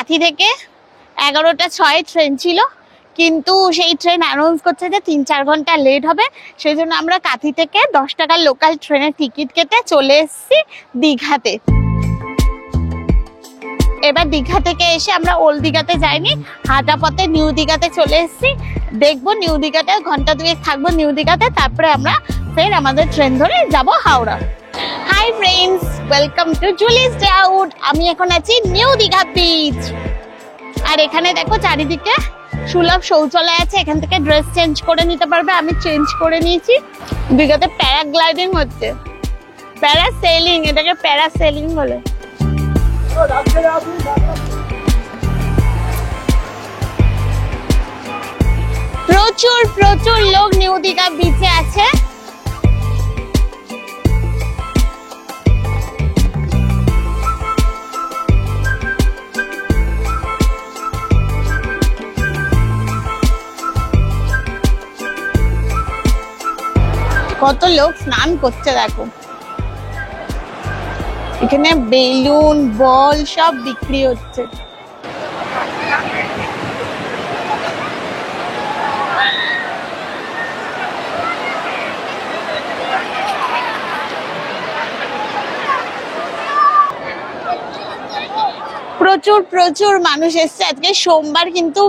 কাঁথি থেকে 11:06 ট্রেন ছিল, কিন্তু সেই ট্রেন অ্যানাউন্স করছে যে 3-4 ঘন্টা লেট হবে। সেই জন্য আমরা কাঁথি থেকে 10 টাকার লোকাল ট্রেনের টিকিট কেটে চলে এসেছি দীঘাতে। এবার দীঘা থেকে এসে আমরা ওল্ড দীঘাতে যাইনি, হাঁটা পথে নিউ দীঘাতে চলে এসেছি। দেখবো নিউ দীঘাতে, ঘন্টা 2 থাকবো নিউ দীঘাতে, তারপরে আমরা ফের আমাদের ট্রেন ধরে যাব Howrah. Hi friends, welcome to Julie's day out. আমি এখন আছি নিউ দীঘা বিচ। আর এখানে দেখো চারিদিকে সুলভ শৌচালয় আছে, এখান থেকে ড্রেস চেঞ্জ করে নিতে পারবে। আমি চেঞ্জ করে নিয়েছি। দীঘাতে প্যারাগ্লাইডিং হচ্ছে, প্যারাসেলিং, এটাকে প্যারাসেলিং বলে। প্রচুর প্রচুর লোক নিউ দীঘা বিচে আছে। কত লোক স্নান করছে দেখো। এখানে বেলুন, বল সব বিক্রি হচ্ছে। প্রচুর প্রচুর মানুষ এসছে আজকে সোমবার, কিন্তু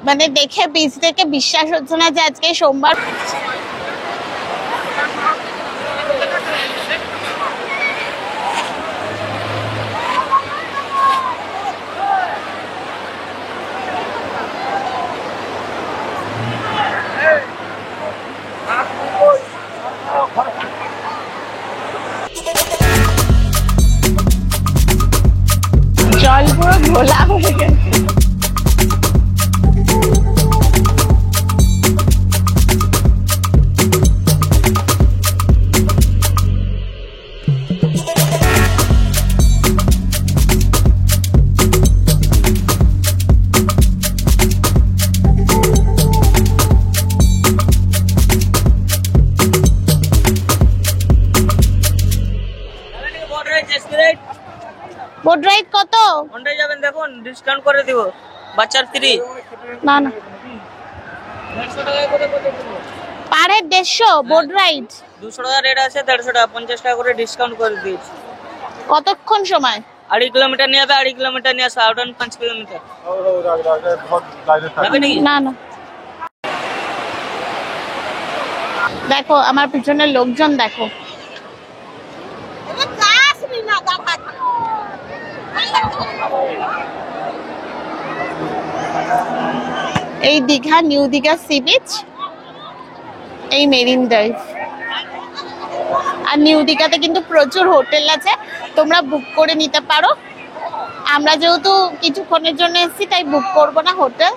মানে দেখে বিচ থেকে বিশ্বাস হচ্ছে না যে আজকে সোমবার। জল পুরো ঘোলা হয়ে গেছে। বোট রাইড কত? কোনটায় যাবেন দেখুন, ডিসকাউন্ট করে দিব, বাচ্চার ফ্রি। না না, 150 টাকা করে দিব। পারে 150 বোট রাইড। 200 টাকা রেট আছে, 150 টাকা, 50 টাকা করে ডিসকাউন্ট করে দিয়েছি। কতক্ষণ সময়? 2.5 কিলোমিটার নিয়ে যাবে, 2.5 কিলোমিটার নিয়ে আসা, আউট 5 কিলোমিটার। না না, দেখো আমার পিছনে লোকজন দেখো। এই Digha new Digha sea beach, এই মেরিন ড্রাইভ। আর নিউ দীঘাতে কিন্তু প্রচুর হোটেল আছে, তোমরা বুক করে নিতে পারো। আমরা যেহেতু কিছুক্ষণের জন্য এসেছি তাই বুক করবো না হোটেল।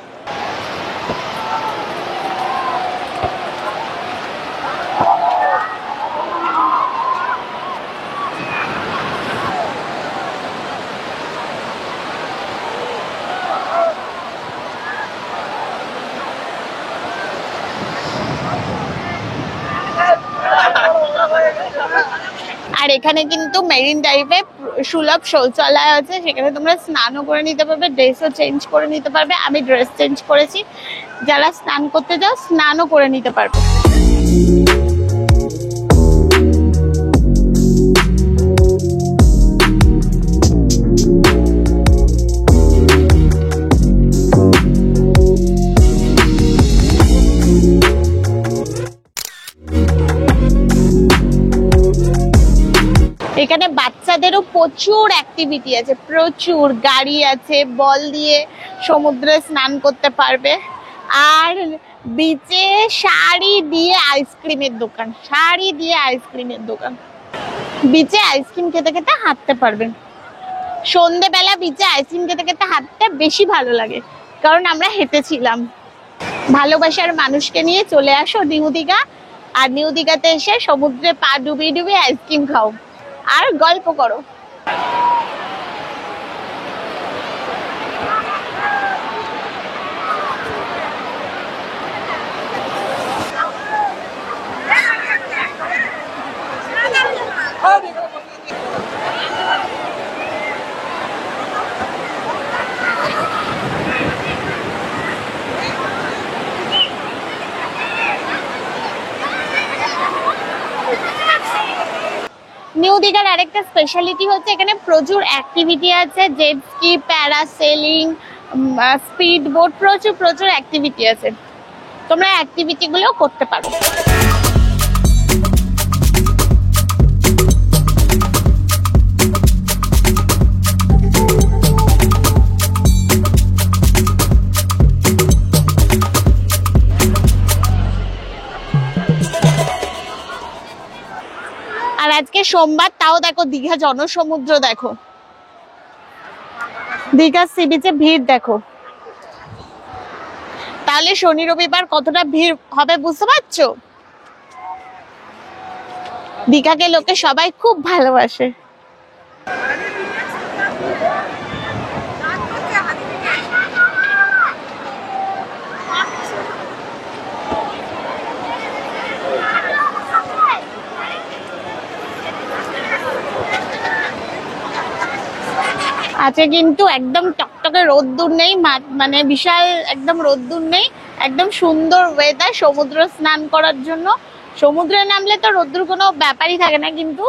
আর এখানে কিন্তু মেরিন ড্রাইভে সুলভ শৌচালয় আছে, সেখানে তোমরা স্নানও করে নিতে পারবে, ড্রেসও চেঞ্জ করে নিতে পারবে। আমি ড্রেস চেঞ্জ করেছি, যারা স্নান করতে যাও স্নানও করে নিতে পারবে। এখানে বাচ্চাদেরও প্রচুর অ্যাক্টিভিটি আছে, প্রচুর গাড়ি আছে, বল দিয়ে সমুদ্রে স্নান করতে পারবে। আর বিচে শাড়ি দিয়ে আইসক্রিমের দোকান, শাড়ি দিয়ে আইসক্রিমের দোকান। বিচে আইসক্রিম খেতে খেতে হাঁটতে পারবেন। সন্ধেবেলা বিচে আইসক্রিম খেতে খেতে হাঁটতে বেশি ভালো লাগে, কারণ আমরা হেঁটেছিলাম। ভালোবাসার মানুষকে নিয়ে চলে আসো নিউ দীঘা, আর নিউ দীঘাতে এসে সমুদ্রে পা ডুবিয়ে ডুবিয়ে আইসক্রিম খাও আর গল্প করো। নিউ দীঘার আরেকটা স্পেশালিটি হচ্ছে এখানে প্রচুর অ্যাক্টিভিটি আছে, jet ski, parasailing, speed boat, প্রচুর প্রচুর অ্যাক্টিভিটি আছে, তোমরা অ্যাক্টিভিটি গুলো করতে পারো। আর আজকে সোমবার, তাও দেখো দীঘা জনসমুদ্র, দেখো দীঘার সি বিচে ভিড় দেখো। তাহলে শনি রবিবার কতটা ভিড় হবে বুঝতে পারছো? দীঘাকে লোকে সবাই খুব ভালোবাসে। আজকে কিন্তু একদম টকটকে রোদ্দুর নেই, মানে বিশাল একদম রোদ্দুর নেই, একদম সুন্দর ওয়েদার সমুদ্র স্নান করার জন্য। সমুদ্রে নামলে তো রোদ্দুর কোনো ব্যাপারই থাকে না, কিন্তু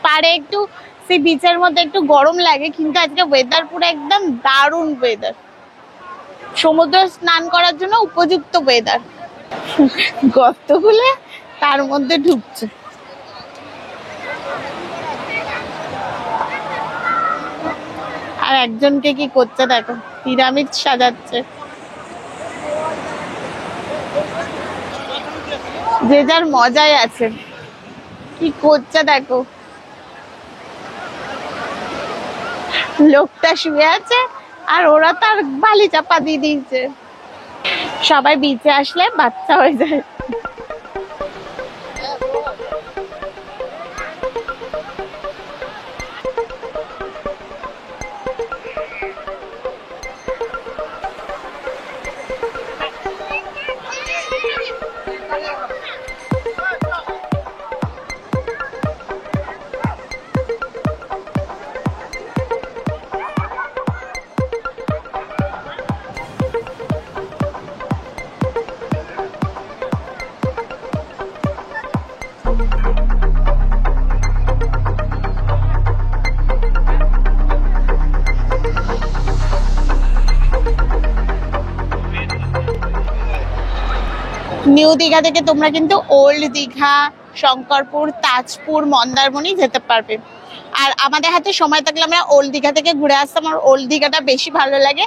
পাড়ে একটু সেই বিচের মধ্যে একটু গরম লাগে, কিন্তু আজকে ওয়েদার পুরো একদম দারুণ ওয়েদার, সমুদ্র স্নান করার জন্য উপযুক্ত ওয়েদার। গর্তগুলো তার মধ্যে ঢুকছে। আর একজনকে কি করছে দেখো, পিরামিড সাজাচ্ছে, যে যার মজায় আছে, কি করছে দেখো। লোকটা শুয়ে আছে আর ওরা তার বালি চাপা দিয়ে দিয়েছে। সবাই বিচে আসলে বাচ্চা হয়ে যায়। নিউ দীঘা থেকে তোমরা কিন্তু ওল্ড দীঘা, শঙ্করপুর, তাজপুর, মন্দারমণি যেতে পারবে। আর আমাদের হাতে সময় থাকলে আমরা ওল্ড দীঘা থেকে ঘুরে আসতাম, আর ওল্ড দীঘাটা বেশি ভালো লাগে।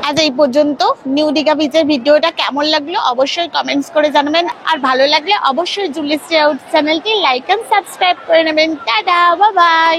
আজ এই পর্যন্ত। নিউ দীঘা বিচের ভিডিওটা কেমন লাগলো অবশ্যই কমেন্টস করে জানাবেন, আর ভালো লাগলে অবশ্যই জুলি স্টে আউট চ্যানেলটি লাইক এন্ড সাবস্ক্রাইব করে নেবেন। Tata, bye bye.